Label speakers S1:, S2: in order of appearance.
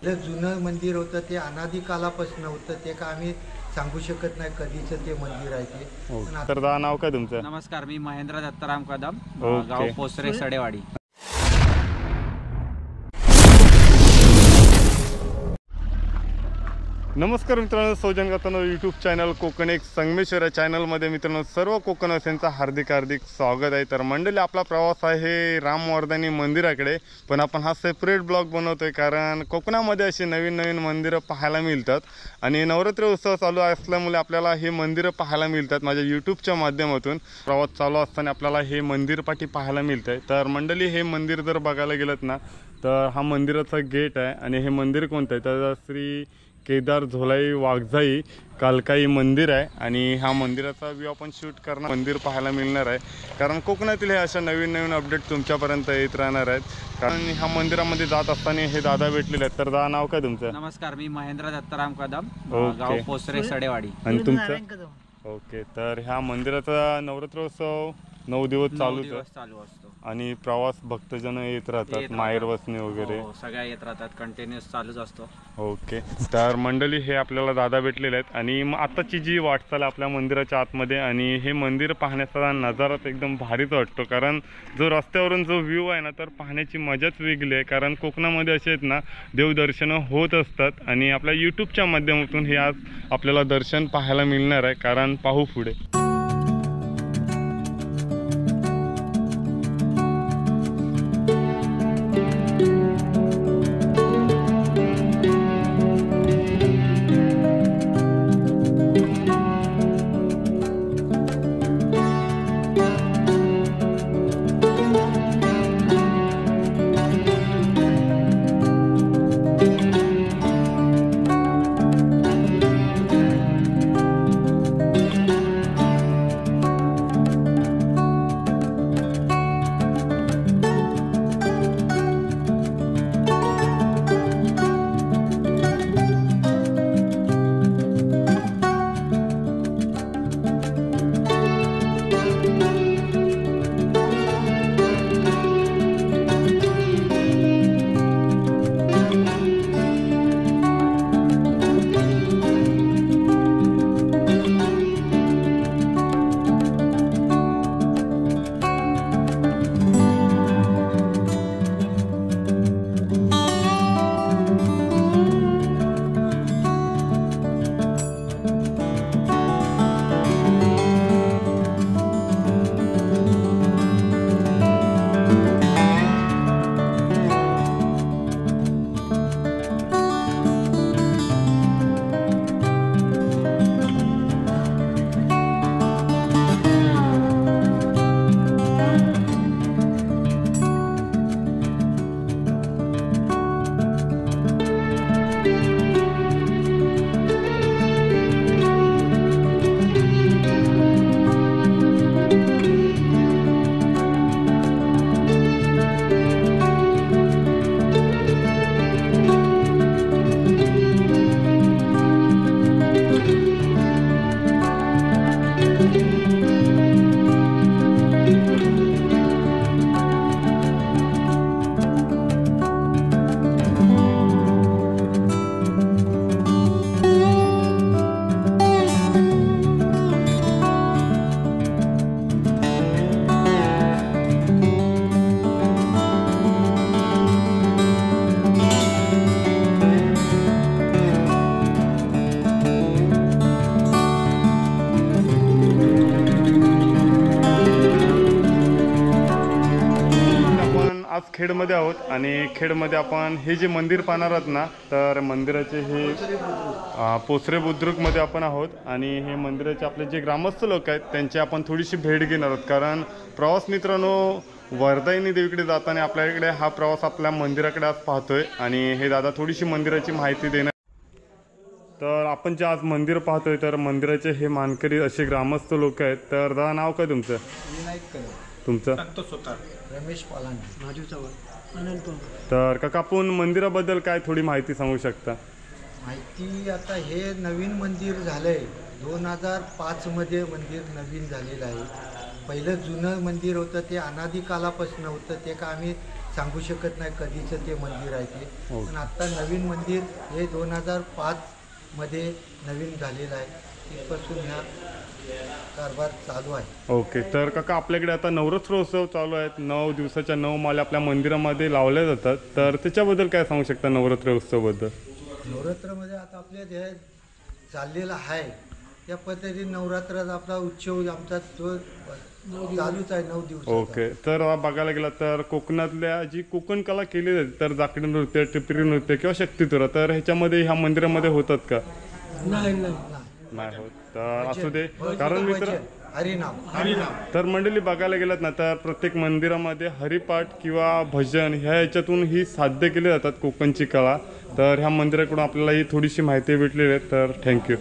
S1: जे जुनं मंदिर होतं ते अनादी कालापासून होतं, ते का आम्ही सांगू शकत नाही कधीचं ते मंदिर आहे ते. पण आता
S2: तर दा नाव काय तुमचं?
S3: नमस्कार, मी महेंद्र दत्ताराम कदम,
S2: ओके.
S3: गाव पोसरे सडेवाडी.
S2: नमस्कार मित्रांनो, सौजन गातानो यूट्यूब चॅनल कोकण एक संगमेश्वर या चॅनलमध्ये मित्रांनो सर्व कोकणवासियांचं हार्दिक स्वागत आहे. तर मंडळी, आपला प्रवास आहे रामवर्धनी मंदिराकडे, पण आपण हा सेपरेट ब्लॉग बनवतोय कारण कोकणामध्ये अशी नवीन नवीन मंदिरं पाहायला मिळतात आणि नवरात्र उत्सव चालू असल्यामुळे आपल्याला हे मंदिरं पाहायला मिळतात. माझ्या यूट्यूबच्या माध्यमातून प्रवास चालू असताना आपल्याला हे मंदिरपाठी पाहायला मिळतं आहे. तर मंडळी, हे मंदिर जर बघायला गेलं ना, तर हा मंदिराचा गेट आहे आणि हे मंदिर कोणतं आहे तर श्री केदार झोलाई वाघजाई कालकाई मंदिर आहे आणि ह्या मंदिराचा व्ह्यू आपण शूट करणार, मंदिर पाहायला मिळणार आहे. कारण कोकणातील हे अशा नवीन नवीन अपडेट तुमच्यापर्यंत येत राहणार आहेत. कारण ह्या मंदिरामध्ये जात असताना हे दादा भेटलेले आहेत. तर दादा, नाव काय तुमचं?
S3: नमस्कार, मी महेंद्र दत्ताराम कदम,
S2: ओके.
S3: गाव पोसरे सडेवाडी.
S2: आणि तुमचं? ओके. तर ह्या मंदिराचा नवरात्रोत्सव 9 दिवस
S3: 9
S2: चालूच
S3: दिवस
S2: आहे
S3: चालू असतो.
S2: आणि प्रवास भक्तजन येत राहतात,
S3: येत
S2: माहेर
S3: राहतात.
S2: वसने वगैरे.
S3: हो, सगळ्या येत राहतात, कंटिन्यूस चालूच असतो.
S2: ओके. तर मंडळी, हे आपल्याला दादा भेटलेले आहेत आणि मग आताची जी वाटचाल आपल्या मंदिराच्या आतमध्ये, आणि हे मंदिर पाहण्याचा नजारा एकदम भारीच वाटतो. कारण जो रस्त्यावरून जो व्ह्यू आहे ना, तर पाहण्याची मजाच वेगळी आहे. कारण कोकणामध्ये असे आहेत ना, देवदर्शनं होत असतात आणि आपल्या यूट्यूबच्या माध्यमातून हे आज आपल्याला दर्शन पाहायला मिळणार आहे. कारण पाहू पुढे. आज खेडमध्ये आहोत आणि खेडमध्ये आपण हे जे मंदिर पाहणार आहोत ना, तर मंदिराचे हे पोसरे बुद्रुकमध्ये आपण आहोत आणि हे मंदिराचे आपले जे ग्रामस्थ लोक आहेत त्यांची आपण थोडीशी भेट घेणार आहोत. कारण प्रवास मित्रांनो, वर्धाईनी देवीकडे जाताना आपल्याकडे हा प्रवास आपल्या मंदिराकडे आज पाहतोय आणि हे दादा थोडीशी मंदिराची माहिती देणार. तर आपण जे आज मंदिर पाहतोय तर मंदिराचे हे मानकरी असे ग्रामस्थ लोक आहेत. तर दादा, नाव काय तुमचं?
S1: विनायक कदम,
S2: तुमचं?
S1: रमेश पालांडे, राजू चव्हाण, अनंत.
S2: तर काका, आपण मंदिराबद्दल काय थोडी माहिती सांगू शकता?
S1: माहिती, आता हे नवीन मंदिर झालं आहे, 2005मध्ये मंदिर नवीन झालेलं आहे. पहिलं जुनं मंदिर होतं ते अनादी कालापासून होतं, ते का आम्ही सांगू शकत नाही कधीचं ते मंदिर आहे ते.
S2: हो.
S1: पण आत्ता नवीन मंदिर हे 2005मध्ये नवीन झालेलं आहे. तिथपासून ह्या कारभार चालू आहे.
S2: ओके, तर काका आपल्याकडे आता नवरात्रोत्सव चालू आहेत. 9 दिवसाच्या 9 माले आपल्या मंदिरामध्ये लावल्या जातात, तर त्याच्याबद्दल काय सांगू शकता नवरात्रोत्सवबद्दल?
S1: नवरात्रामध्ये आता आपल्या जे चाललेलं आहे त्या पद्धतीने नवरात्रात आपला उत्सव आमचा जो चालूच आहे 9 दिवस.
S2: ओके, तर बघायला गेला तर कोकणातल्या जी कोकण कला केली जाते, तर जाकडी नृत्य, टिपरी नृत्य किंवा शक्तितुरा, तर ह्याच्यामध्ये ह्या मंदिरामध्ये होतात का? नाही होत. तर असू दे, कारण मित्र
S1: हरिनाम
S2: तर मंडळी बघायला गेलात ना तर प्रत्येक मंदिरामध्ये हरिपाठ किंवा भजन ह्या ह्याच्यातून ही साध्य केली जातात कोकणची कला. तर ह्या मंदिराकडून आपल्याला ही थोडीशी माहिती भेटलेली आहे, तर थँक्यू.